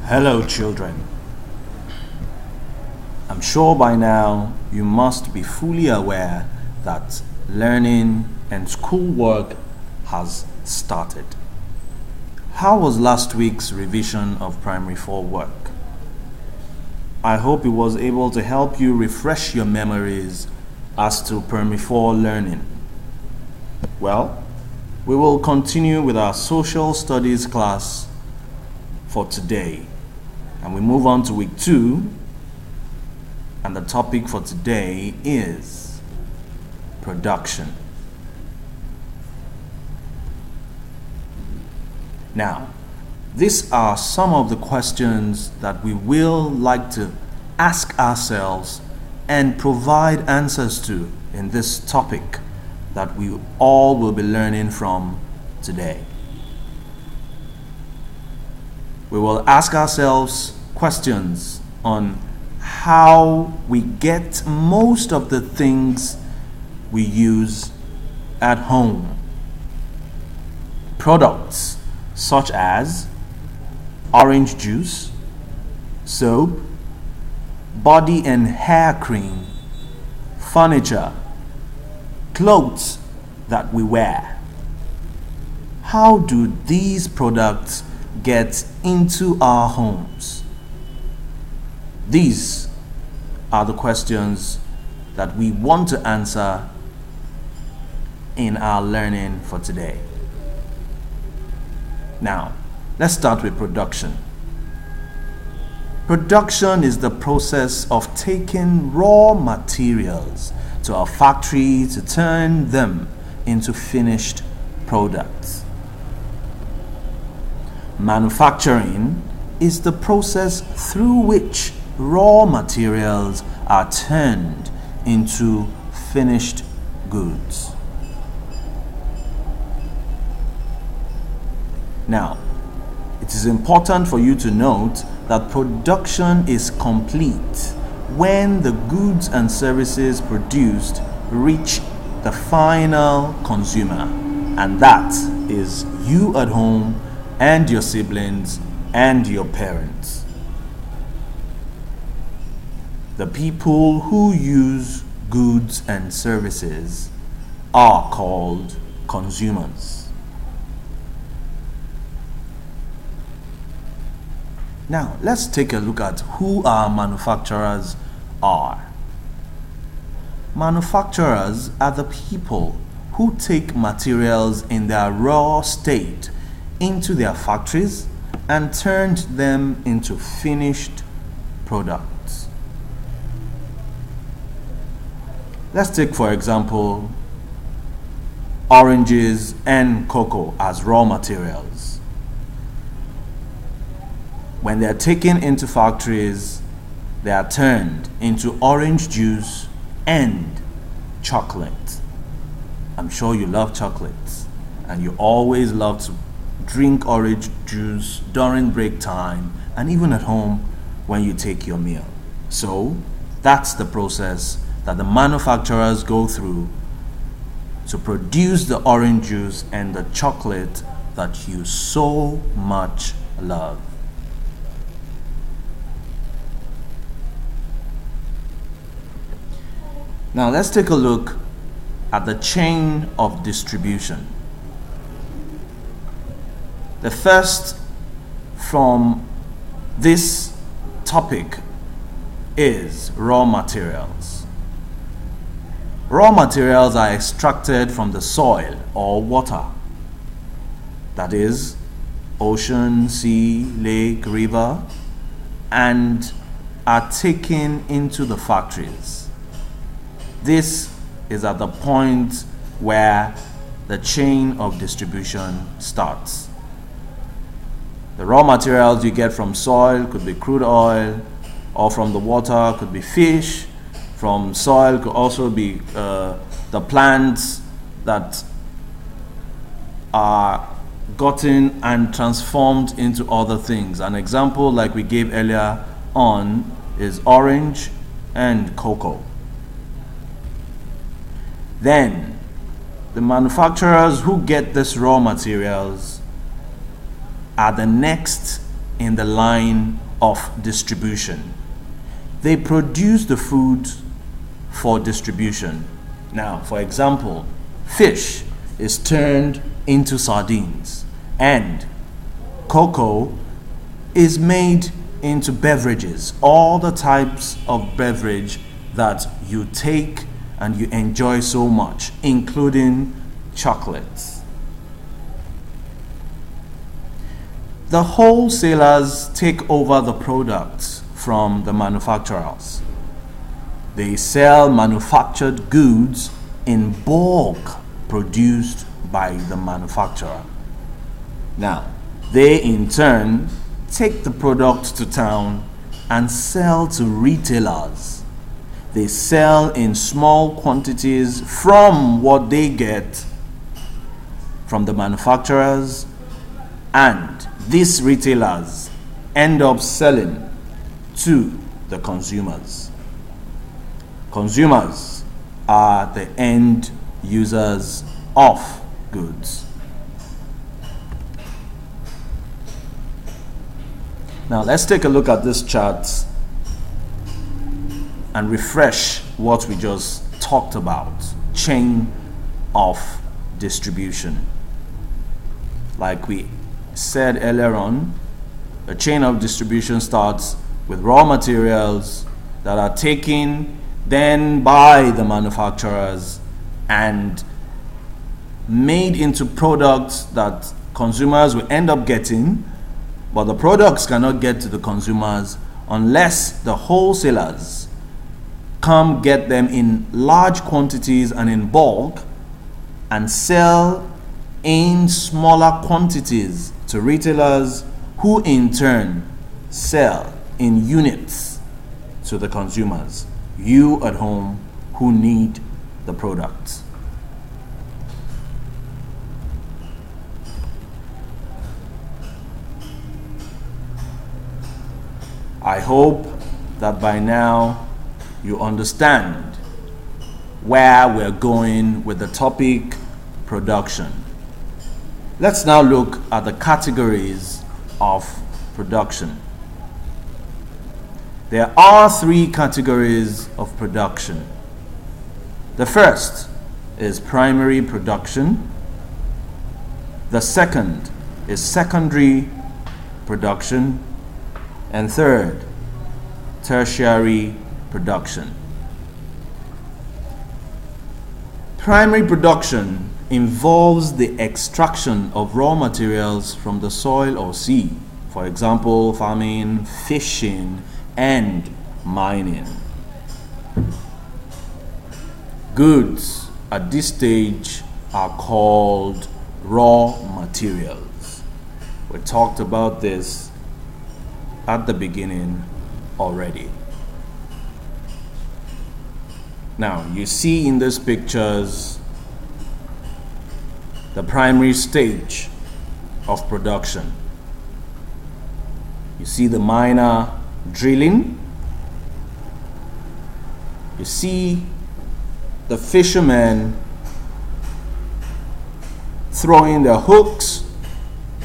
Hello, children. I'm sure by now you must be fully aware that learning and schoolwork has started. How was last week's revision of Primary 4 work? I hope it was able to help you refresh your memories as to Primary 4 learning. Well, we will continue with our social studies class for today. And we move on to week 2, and the topic for today is production. Now, these are some of the questions that we will like to ask ourselves and provide answers to in this topic that we all will be learning from today. We will ask ourselves questions on how we get most of the things we use at home. Products such as orange juice, soap, body and hair cream, furniture, clothes that we wear. How do these products get into our homes? These are the questions that we want to answer in our learning for today. Now, let's start with production. Production is the process of taking raw materials to a factory to turn them into finished products. Manufacturing is the process through which raw materials are turned into finished goods. Now, it is important for you to note that production is complete when the goods and services produced reach the final consumer, and that is you at home and your siblings and your parents. The people who use goods and services are called consumers. Now, let's take a look at who our manufacturers are. Manufacturers are the people who take materials in their raw state into their factories and turned them into finished products. Let's take, for example, oranges and cocoa as raw materials. When they are taken into factories, they are turned into orange juice and chocolate. I'm sure you love chocolates, and you always love to drink orange juice during break time and even at home when you take your meal. So that's the process that the manufacturers go through to produce the orange juice and the chocolate that you so much love. Now let's take a look at the chain of distribution. The first from this topic is raw materials. Raw materials are extracted from the soil or water, that is, ocean, sea, lake, river, and are taken into the factories. This is at the point where the chain of distribution starts. The raw materials you get from soil could be crude oil, or from the water could be fish. From soil could also be the plants that are gotten and transformed into other things. An example like we gave earlier on is orange and cocoa. Then the manufacturers who get these raw materials are the next in the line of distribution. They produce the food for distribution. Now, for example, fish is turned into sardines, and cocoa is made into beverages, all the types of beverage that you take and you enjoy so much, including chocolates. The wholesalers take over the products from the manufacturers. They sell manufactured goods in bulk produced by the manufacturer. Now, they in turn take the product to town and sell to retailers. They sell in small quantities from what they get from the manufacturers, and these retailers end up selling to the consumers. Consumers are the end users of goods. Now let's take a look at this chart and refresh what we just talked about. Chain of distribution. Like we said earlier on, a chain of distribution starts with raw materials that are taken then by the manufacturers and made into products that consumers will end up getting, but the products cannot get to the consumers unless the wholesalers come get them in large quantities and in bulk and sell in smaller quantities to retailers, who in turn sell in units to the consumers, you at home who need the product. I hope that by now you understand where we're going with the topic production. Let's now look at the categories of production. There are three categories of production. The first is primary production. The second is secondary production. And third, tertiary production. Primary production involves the extraction of raw materials from the soil or sea. For example, farming, fishing, and mining. Goods at this stage are called raw materials. We talked about this at the beginning already. Now, you see in these pictures the primary stage of production. You see the miner drilling. You see the fishermen throwing their hooks,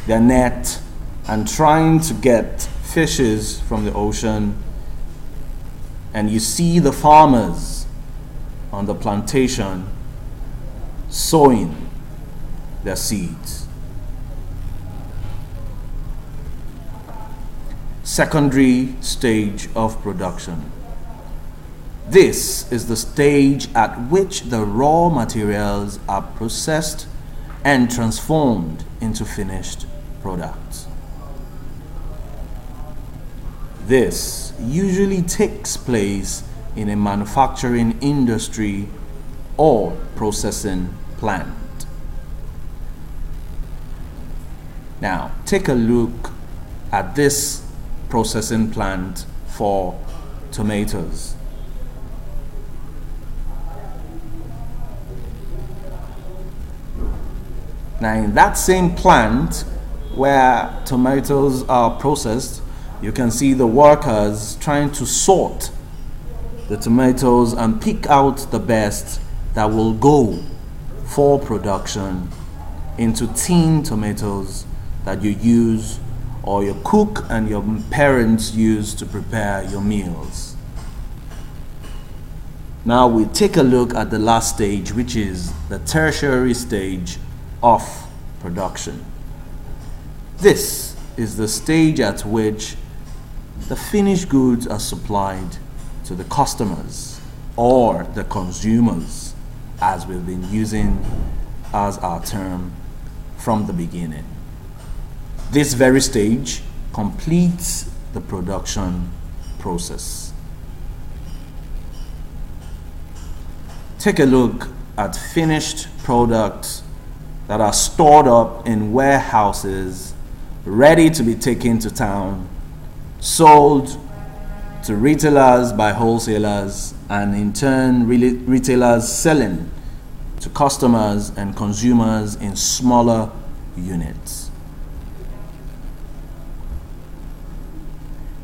their net, and trying to get fishes from the ocean. And you see the farmers on the plantation sowing their seeds. Secondary stage of production. This is the stage at which the raw materials are processed and transformed into finished products. This usually takes place in a manufacturing industry or processing plant. Now, take a look at this processing plant for tomatoes. Now, in that same plant where tomatoes are processed, you can see the workers trying to sort the tomatoes and pick out the best that will go for production into tin tomatoes that you use or your cook and your parents use to prepare your meals. Now we take a look at the last stage, which is the tertiary stage of production. This is the stage at which the finished goods are supplied to the customers or the consumers, as we've been using as our term from the beginning. This very stage completes the production process. Take a look at finished products that are stored up in warehouses, ready to be taken to town, sold to retailers by wholesalers, and in turn retailers selling to customers and consumers in smaller units.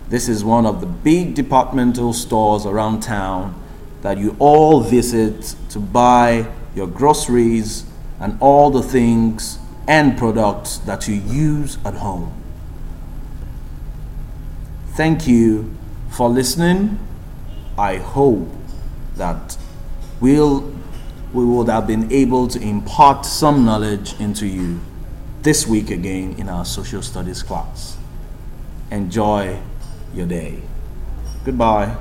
This is one of the big departmental stores around town that you all visit to buy your groceries and all the things and products that you use at home. Thank you for listening. I hope that we would have been able to impart some knowledge into you this week again in our social studies class. Enjoy your day. Goodbye.